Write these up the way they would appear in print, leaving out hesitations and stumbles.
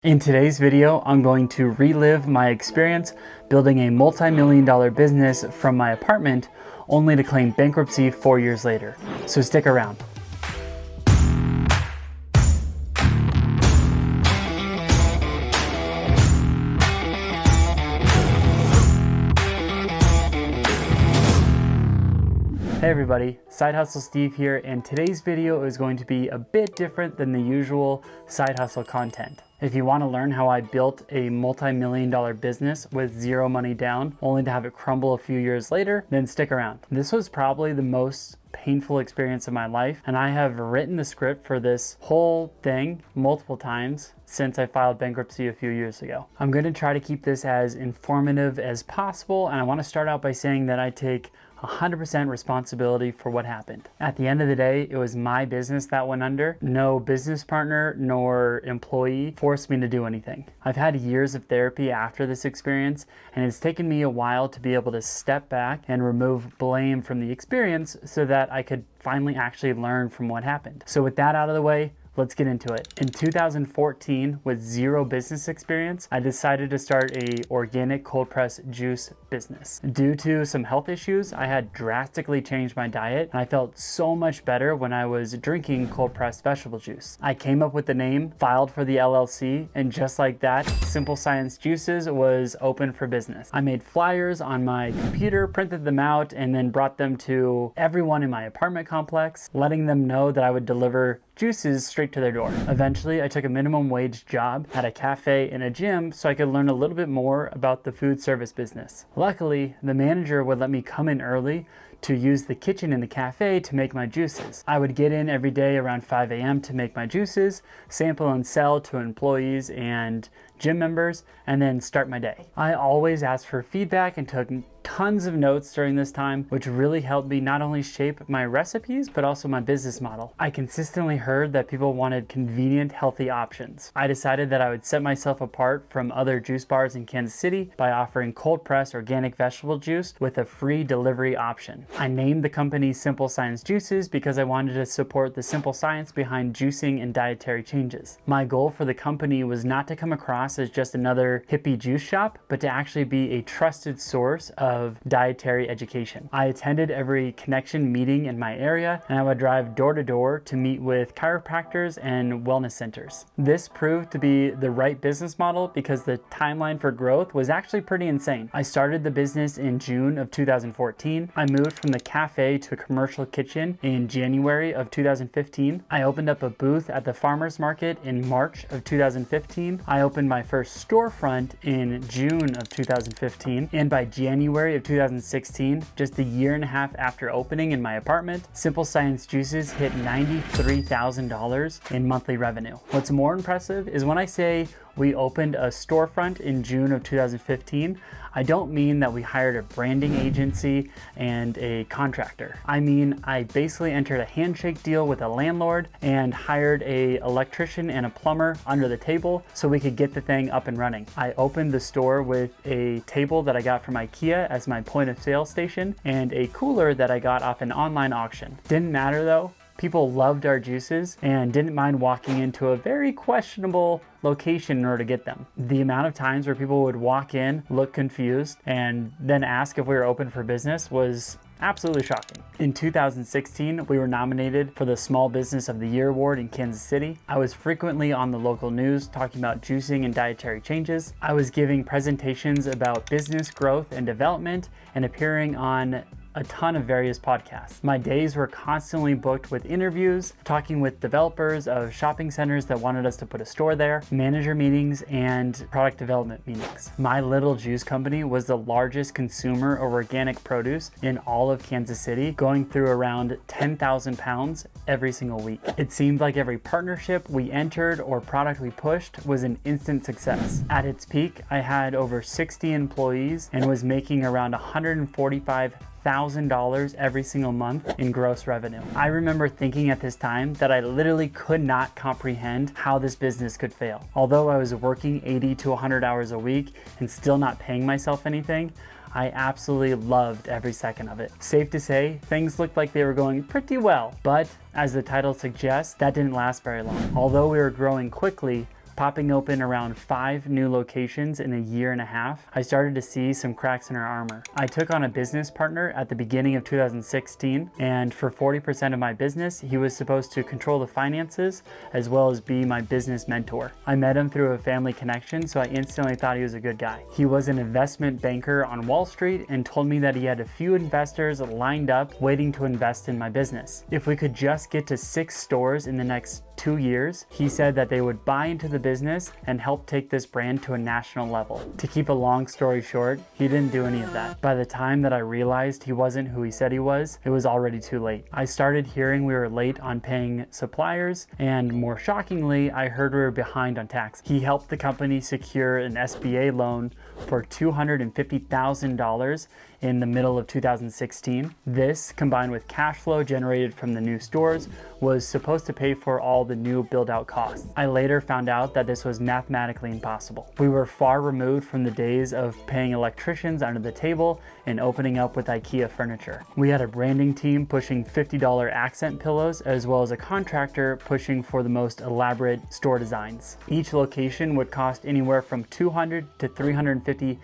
In today's video, I'm going to relive my experience building a multi-million-dollar business from my apartment, only to claim bankruptcy 4 years later. So stick around. Hey everybody, Side Hustle Steve here, and today's video is going to be a bit different than the usual side hustle content. If you want to learn how I built a multi-million-dollar business with zero money down, only to have it crumble a few years later, then stick around. This was probably the most painful experience of my life, and I have written the script for this whole thing multiple times since I filed bankruptcy a few years ago. I'm going to try to keep this as informative as possible, and I want to start out by saying that I take 100% responsibility for what happened. At the end of the day, it was my business that went under. No business partner nor employee forced me to do anything. I've had years of therapy after this experience, and it's taken me a while to be able to step back and remove blame from the experience so that I could finally actually learn from what happened. So with that out of the way, let's get into it. In 2014, with zero business experience, I decided to start a organic cold press juice business. Due to some health issues, I had drastically changed my diet, and I felt so much better when I was drinking cold pressed vegetable juice. I came up with the name, filed for the LLC, and just like that, Simple Science Juices was open for business. I made flyers on my computer, printed them out, and then brought them to everyone in my apartment complex, letting them know that I would deliver juices straight to their door. Eventually, I took a minimum wage job at a cafe and a gym so I could learn a little bit more about the food service business. Luckily, the manager would let me come in early to use the kitchen in the cafe to make my juices. I would get in every day around 5 a.m. to make my juices, sample and sell to employees and gym members, and then start my day. I always asked for feedback and took tons of notes during this time, which really helped me not only shape my recipes, but also my business model. I consistently heard that people wanted convenient, healthy options. I decided that I would set myself apart from other juice bars in Kansas City by offering cold pressed organic vegetable juice with a free delivery option. I named the company Simple Science Juices because I wanted to support the simple science behind juicing and dietary changes. My goal for the company was not to come across as just another hippie juice shop, but to actually be a trusted source of dietary education. I attended every connection meeting in my area, and I would drive door to door to meet with chiropractors and wellness centers. This proved to be the right business model because the timeline for growth was actually pretty insane. I started the business in June of 2014. I moved from the cafe to a commercial kitchen in January of 2015. I opened up a booth at the farmers market in March of 2015. I opened my first storefront in June of 2015, and by January of 2016, just a year and a half after opening in my apartment, Simple Science Juices hit $93,000 in monthly revenue. What's more impressive is when I say we opened a storefront in June of 2015, I don't mean that we hired a branding agency and a contractor. I mean, I basically entered a handshake deal with a landlord and hired an electrician and a plumber under the table so we could get the thing up and running. I opened the store with a table that I got from IKEA as my point of sale station and a cooler that I got off an online auction. Didn't matter though. People loved our juices and didn't mind walking into a very questionable location in order to get them. The amount of times where people would walk in, look confused, and then ask if we were open for business was absolutely shocking. In 2016, we were nominated for the Small Business of the Year award in Kansas City. I was frequently on the local news talking about juicing and dietary changes. I was giving presentations about business growth and development and appearing on a ton of various podcasts. My days were constantly booked with interviews, talking with developers of shopping centers that wanted us to put a store there, manager meetings, and product development meetings. My little juice company was the largest consumer of organic produce in all of Kansas City, going through around 10,000 pounds every single week. It seemed like every partnership we entered or product we pushed was an instant success. At its peak, I had over 60 employees and was making around $145,000 every single month in gross revenue. I remember thinking at this time that I literally could not comprehend how this business could fail. Although I was working 80 to 100 hours a week and still not paying myself anything, I absolutely loved every second of it. Safe to say, things looked like they were going pretty well, but as the title suggests, that didn't last very long. Although we were growing quickly, Popping open around 5 new locations in a year and a half, I started to see some cracks in our armor. I took on a business partner at the beginning of 2016, and for 40% of my business, he was supposed to control the finances as well as be my business mentor. I met him through a family connection, so I instantly thought he was a good guy. He was an investment banker on Wall Street and told me that he had a few investors lined up waiting to invest in my business. If we could just get to 6 stores in the next 2 years, he said that they would buy into the business and help take this brand to a national level. To keep a long story short, he didn't do any of that. By the time that I realized he wasn't who he said he was, it was already too late. I started hearing we were late on paying suppliers, and more shockingly, I heard we were behind on tax. He helped the company secure an SBA loan for $250,000 in the middle of 2016. This, combined with cash flow generated from the new stores, was supposed to pay for all the new build-out costs. I later found out that this was mathematically impossible. We were far removed from the days of paying electricians under the table and opening up with IKEA furniture. We had a branding team pushing $50 accent pillows, as well as a contractor pushing for the most elaborate store designs. Each location would cost anywhere from $200,000 to $350,000.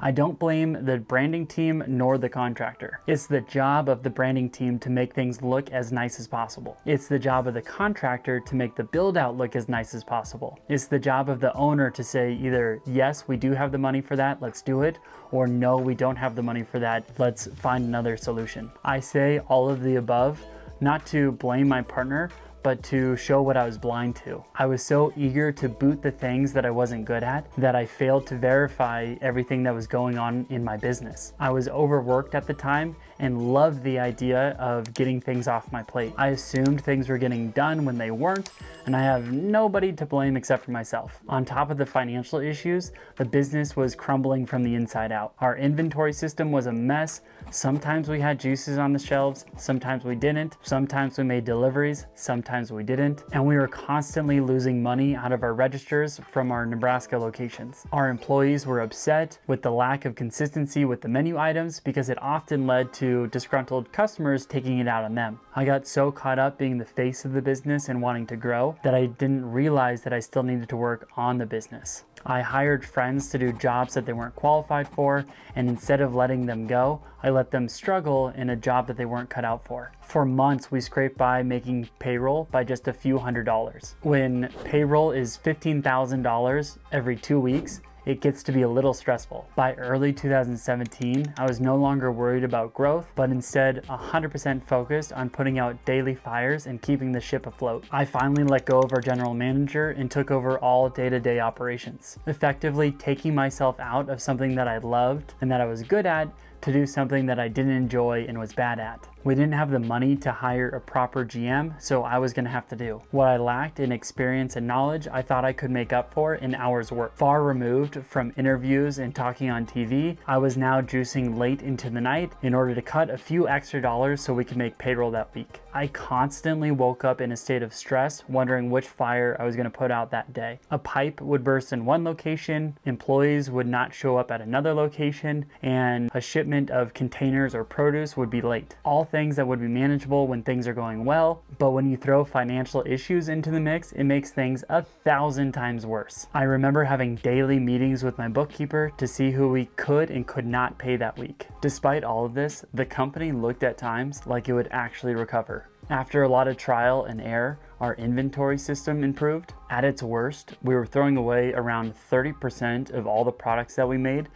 I don't blame the branding team nor the contractor. It's the job of the branding team to make things look as nice as possible. It's the job of the contractor to make the build out look as nice as possible. It's the job of the owner to say either, yes, we do have the money for that, let's do it, or no, we don't have the money for that, let's find another solution. I say all of the above, not to blame my partner, but to show what I was blind to. I was so eager to boot the things that I wasn't good at that I failed to verify everything that was going on in my business. I was overworked at the time and loved the idea of getting things off my plate. I assumed things were getting done when they weren't, and I have nobody to blame except for myself. On top of the financial issues, the business was crumbling from the inside out. Our inventory system was a mess. Sometimes we had juices on the shelves, sometimes we didn't. Sometimes we made deliveries, sometimes we didn't. And we were constantly losing money out of our registers from our Nebraska locations. Our employees were upset with the lack of consistency with the menu items because it often led to disgruntled customers taking it out on them. I got so caught up being the face of the business and wanting to grow that I didn't realize that I still needed to work on the business. I hired friends to do jobs that they weren't qualified for, and instead of letting them go, I let them struggle in a job that they weren't cut out for. For months, we scraped by making payroll by just a few $100s. When payroll is $15,000 every 2 weeks, it gets to be a little stressful. By early 2017, I was no longer worried about growth, but instead 100% focused on putting out daily fires and keeping the ship afloat. I finally let go of our general manager and took over all day-to-day operations, effectively taking myself out of something that I loved and that I was good at to do something that I didn't enjoy and was bad at. We didn't have the money to hire a proper GM, so I was gonna have to do. What I lacked in experience and knowledge, I thought I could make up for in hours work. Far removed from interviews and talking on TV, I was now juicing late into the night in order to cut a few extra dollars so we could make payroll that week. I constantly woke up in a state of stress, wondering which fire I was gonna put out that day. A pipe would burst in one location, employees would not show up at another location, and a shipment of containers or produce would be late. All things that would be manageable when things are going well, but when you throw financial issues into the mix, it makes things 1,000 times worse. I remember having daily meetings with my bookkeeper to see who we could and could not pay that week. Despite all of this, the company looked at times like it would actually recover. After a lot of trial and error, our inventory system improved. At its worst, we were throwing away around 30% of all the products that we made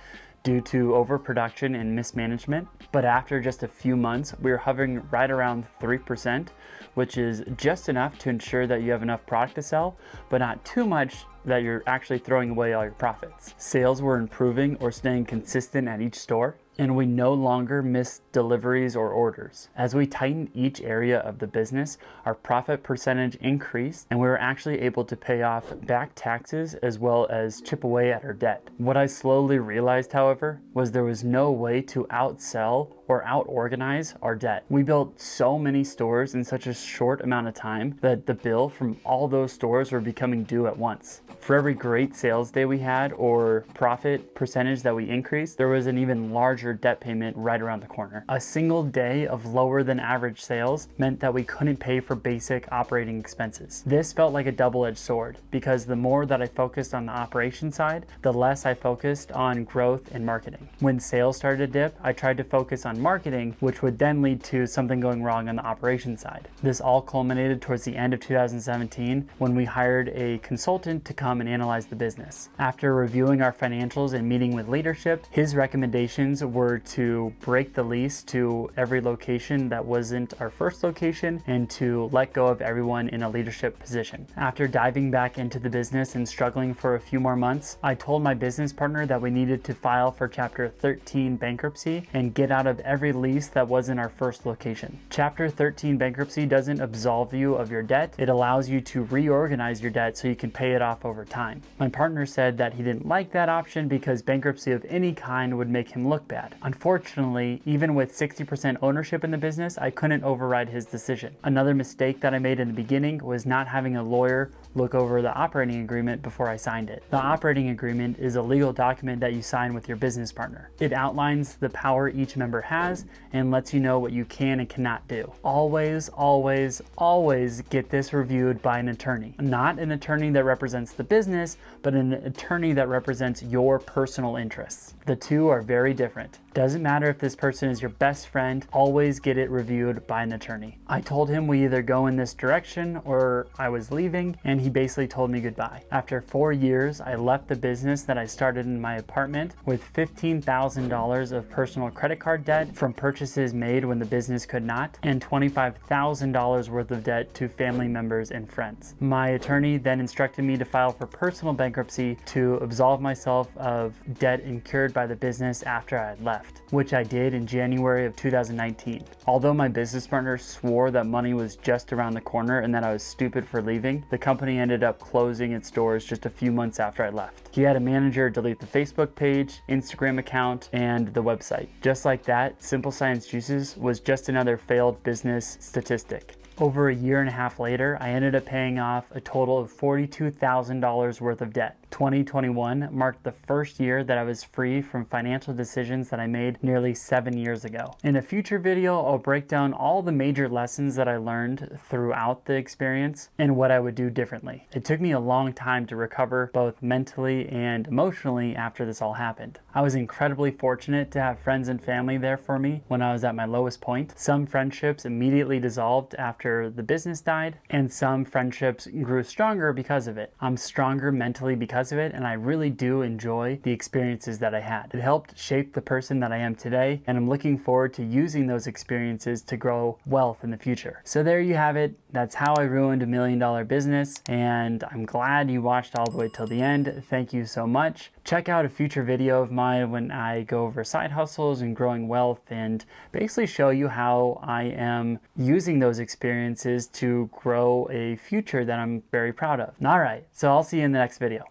due to overproduction and mismanagement. But after just a few months, we were hovering right around 3%, which is just enough to ensure that you have enough product to sell, but not too much that you're actually throwing away all your profits. Sales were improving or staying consistent at each store, and we no longer missed deliveries or orders. As we tightened each area of the business, our profit percentage increased, and we were actually able to pay off back taxes as well as chip away at our debt. What I slowly realized, however, was there was no way to outsell or out-organize our debt. We built so many stores in such a short amount of time that the bill from all those stores were becoming due at once. For every great sales day we had or profit percentage that we increased, there was an even larger debt payment right around the corner. A single day of lower than average sales meant that we couldn't pay for basic operating expenses. This felt like a double-edged sword because the more that I focused on the operation side, the less I focused on growth and marketing. When sales started to dip, I tried to focus on marketing, which would then lead to something going wrong on the operation side. This all culminated towards the end of 2017 when we hired a consultant to come and analyze the business. After reviewing our financials and meeting with leadership, his recommendations were to break the lease to every location that wasn't our first location and to let go of everyone in a leadership position. After diving back into the business and struggling for a few more months, I told my business partner that we needed to file for Chapter 13 bankruptcy and get out of every lease that wasn't our first location. Chapter 13 bankruptcy doesn't absolve you of your debt. It allows you to reorganize your debt so you can pay it off over time. My partner said that he didn't like that option because bankruptcy of any kind would make him look bad. Unfortunately, even with 60% ownership in the business, I couldn't override his decision. Another mistake that I made in the beginning was not having a lawyer look over the operating agreement before I signed it. The operating agreement is a legal document that you sign with your business partner. It outlines the power each member has and lets you know what you can and cannot do. Always, always, always get this reviewed by an attorney. Not an attorney that represents the business, but an attorney that represents your personal interests. The two are very different. Doesn't matter if this person is your best friend, always get it reviewed by an attorney. I told him we either go in this direction or I was leaving, and he basically told me goodbye. After 4 years, I left the business that I started in my apartment with $15,000 of personal credit card debt from purchases made when the business could not, and $25,000 worth of debt to family members and friends. My attorney then instructed me to file for personal bankruptcy to absolve myself of debt incurred by the business after I had left, which I did in January of 2019. Although my business partner swore that money was just around the corner and that I was stupid for leaving, the company ended up closing its doors just a few months after I left. He had a manager delete the Facebook page, Instagram account, and the website. Just like that, Simple Science Juices was just another failed business statistic. Over a year and a half later, I ended up paying off a total of $42,000 worth of debt. 2021 marked the first year that I was free from financial decisions that I made nearly 7 years ago. In a future video, I'll break down all the major lessons that I learned throughout the experience and what I would do differently. It took me a long time to recover both mentally and emotionally after this all happened. I was incredibly fortunate to have friends and family there for me when I was at my lowest point. Some friendships immediately dissolved after the business died, and some friendships grew stronger because of it. I'm stronger mentally because of it, and I really do enjoy the experiences that I had. It helped shape the person that I am today, and I'm looking forward to using those experiences to grow wealth in the future. So there you have it. That's how I ruined $1 million business, and I'm glad you watched all the way till the end. Thank you so much. Check out a future video of mine when I go over side hustles and growing wealth and basically show you how I am using those experiences to grow a future that I'm very proud of. All right, so I'll see you in the next video.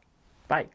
Bye.